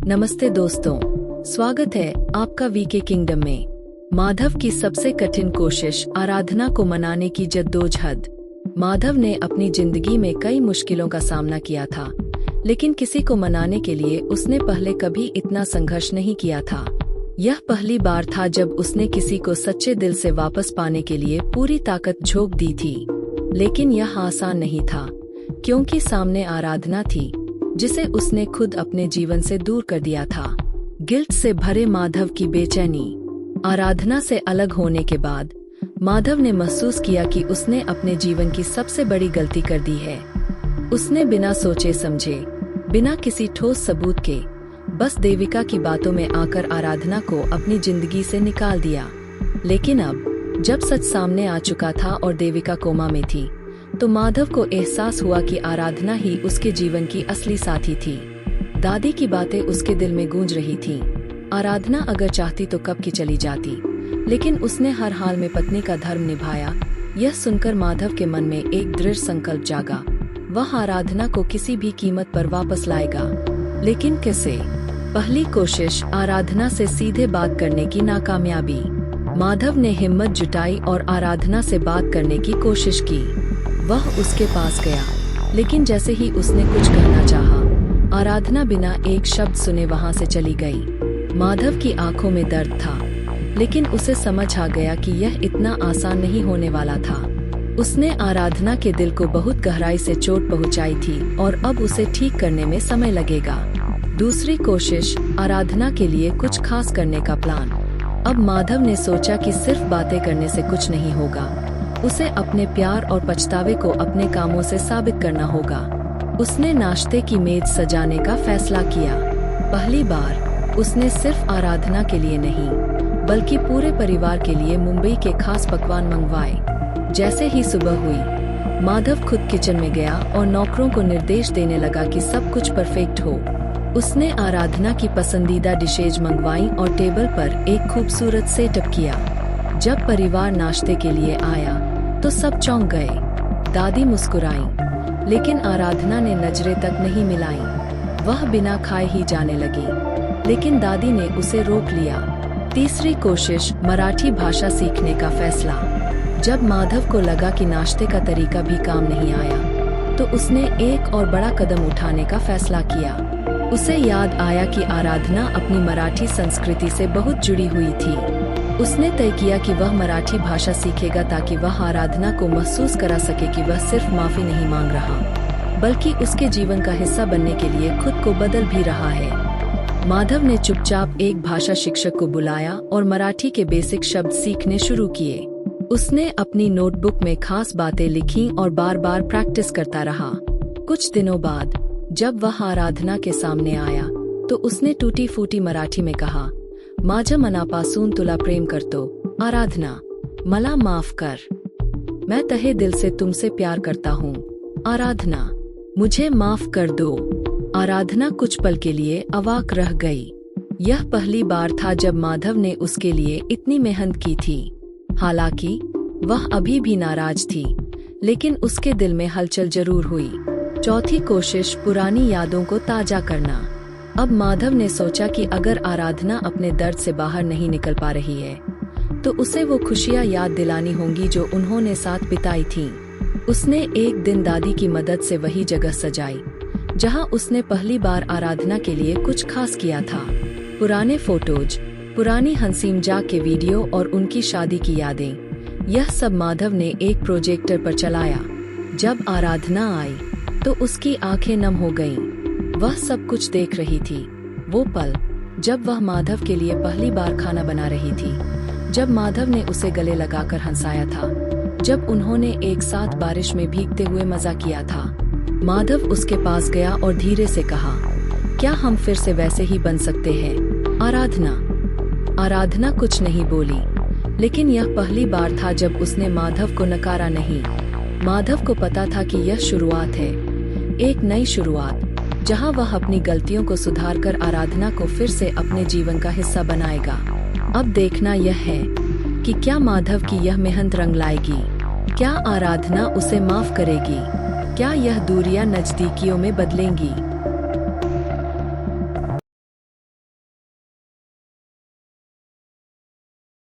नमस्ते दोस्तों, स्वागत है आपका वीके किंगडम में। माधव की सबसे कठिन कोशिश, आराधना को मनाने की जद्दोजहद। माधव ने अपनी जिंदगी में कई मुश्किलों का सामना किया था, लेकिन किसी को मनाने के लिए उसने पहले कभी इतना संघर्ष नहीं किया था। यह पहली बार था जब उसने किसी को सच्चे दिल से वापस पाने के लिए पूरी ताकत झोंक दी थी। लेकिन यह आसान नहीं था, क्योंकि सामने आराधना थी जिसे उसने खुद अपने जीवन से दूर कर दिया था। गिल्ट से भरे माधव की बेचैनी। आराधना से अलग होने के बाद माधव ने महसूस किया कि उसने अपने जीवन की सबसे बड़ी गलती कर दी है। उसने बिना सोचे समझे, बिना किसी ठोस सबूत के, बस देविका की बातों में आकर आराधना को अपनी जिंदगी से निकाल दिया। लेकिन अब जब सच सामने आ चुका था और देविका कोमा में थी, तो माधव को एहसास हुआ कि आराधना ही उसके जीवन की असली साथी थी। दादी की बातें उसके दिल में गूंज रही थीं। आराधना अगर चाहती तो कब की चली जाती, लेकिन उसने हर हाल में पत्नी का धर्म निभाया। यह सुनकर माधव के मन में एक दृढ़ संकल्प जागा। वह आराधना को किसी भी कीमत पर वापस लाएगा। लेकिन कैसे? पहली कोशिश, आराधना से सीधे बात करने की नाकामयाबी। माधव ने हिम्मत जुटाई और आराधना से बात करने की कोशिश की। वह उसके पास गया, लेकिन जैसे ही उसने कुछ कहना चाहा, आराधना बिना एक शब्द सुने वहां से चली गई। माधव की आंखों में दर्द था, लेकिन उसे समझ आ गया कि यह इतना आसान नहीं होने वाला था। उसने आराधना के दिल को बहुत गहराई से चोट पहुंचाई थी और अब उसे ठीक करने में समय लगेगा। दूसरी कोशिश, आराधना के लिए कुछ खास करने का प्लान। अब माधव ने सोचा कि सिर्फ बातें करने से कुछ नहीं होगा। उसे अपने प्यार और पछतावे को अपने कामों से साबित करना होगा। उसने नाश्ते की मेज सजाने का फैसला किया। पहली बार उसने सिर्फ आराधना के लिए नहीं, बल्कि पूरे परिवार के लिए मुंबई के खास पकवान मंगवाए। जैसे ही सुबह हुई, माधव खुद किचन में गया और नौकरों को निर्देश देने लगा कि सब कुछ परफेक्ट हो। उसने आराधना की पसंदीदा डिशेज मंगवाई और टेबल पर एक खूबसूरत सेटअप किया। जब परिवार नाश्ते के लिए आया तो सब चौंक गए। दादी मुस्कुराई, लेकिन आराधना ने नजरें तक नहीं मिलाई। वह बिना खाए ही जाने लगी, लेकिन दादी ने उसे रोक लिया। तीसरी कोशिश, मराठी भाषा सीखने का फैसला। जब माधव को लगा कि नाश्ते का तरीका भी काम नहीं आया, तो उसने एक और बड़ा कदम उठाने का फैसला किया। उसे याद आया कि आराधना अपनी मराठी संस्कृति से बहुत जुड़ी हुई थी। उसने तय किया कि वह मराठी भाषा सीखेगा ताकि वह आराधना को महसूस करा सके कि वह सिर्फ माफी नहीं मांग रहा, बल्कि उसके जीवन का हिस्सा बनने के लिए खुद को बदल भी रहा है। माधव ने चुपचाप एक भाषा शिक्षक को बुलाया और मराठी के बेसिक शब्द सीखने शुरू किए। उसने अपनी नोटबुक में खास बातें लिखीं और बार बार प्रैक्टिस करता रहा। कुछ दिनों बाद जब वह आराधना के सामने आया, तो उसने टूटी फूटी मराठी में कहा, माझ्या मनापासून तुला प्रेम करतो, आराधना, मला माफ कर। मैं तहे दिल से तुमसे प्यार करता हूँ, आराधना, मुझे माफ कर दो। आराधना कुछ पल के लिए अवाक रह गई। यह पहली बार था जब माधव ने उसके लिए इतनी मेहनत की थी। हालांकि वह अभी भी नाराज थी, लेकिन उसके दिल में हलचल जरूर हुई। चौथी कोशिश, पुरानी यादों को ताजा करना। अब माधव ने सोचा कि अगर आराधना अपने दर्द से बाहर नहीं निकल पा रही है, तो उसे वो खुशियाँ याद दिलानी होंगी जो उन्होंने साथ बिताई थीं। उसने एक दिन दादी की मदद से वही जगह सजाई, जहां उसने पहली बार आराधना के लिए कुछ खास किया था। पुराने फोटोज, पुरानी हंसी मजाक के वीडियो और उनकी शादी की यादें, यह सब माधव ने एक प्रोजेक्टर पर चलाया। जब आराधना आई, तो उसकी आंखें नम हो गईं। वह सब कुछ देख रही थी। वो पल जब वह माधव के लिए पहली बार खाना बना रही थी, जब माधव ने उसे गले लगाकर हंसाया था, जब उन्होंने एक साथ बारिश में भीगते हुए मजा किया था। माधव उसके पास गया और धीरे से कहा, क्या हम फिर से वैसे ही बन सकते हैं, आराधना? आराधना कुछ नहीं बोली, लेकिन यह पहली बार था जब उसने माधव को नकारा नहीं। माधव को पता था कि यह शुरुआत है, एक नई शुरुआत, जहां वह अपनी गलतियों को सुधारकर आराधना को फिर से अपने जीवन का हिस्सा बनाएगा। अब देखना यह है कि क्या माधव की यह मेहनत रंग लाएगी, क्या आराधना उसे माफ करेगी, क्या यह दूरियां नजदीकियों में बदलेंगी।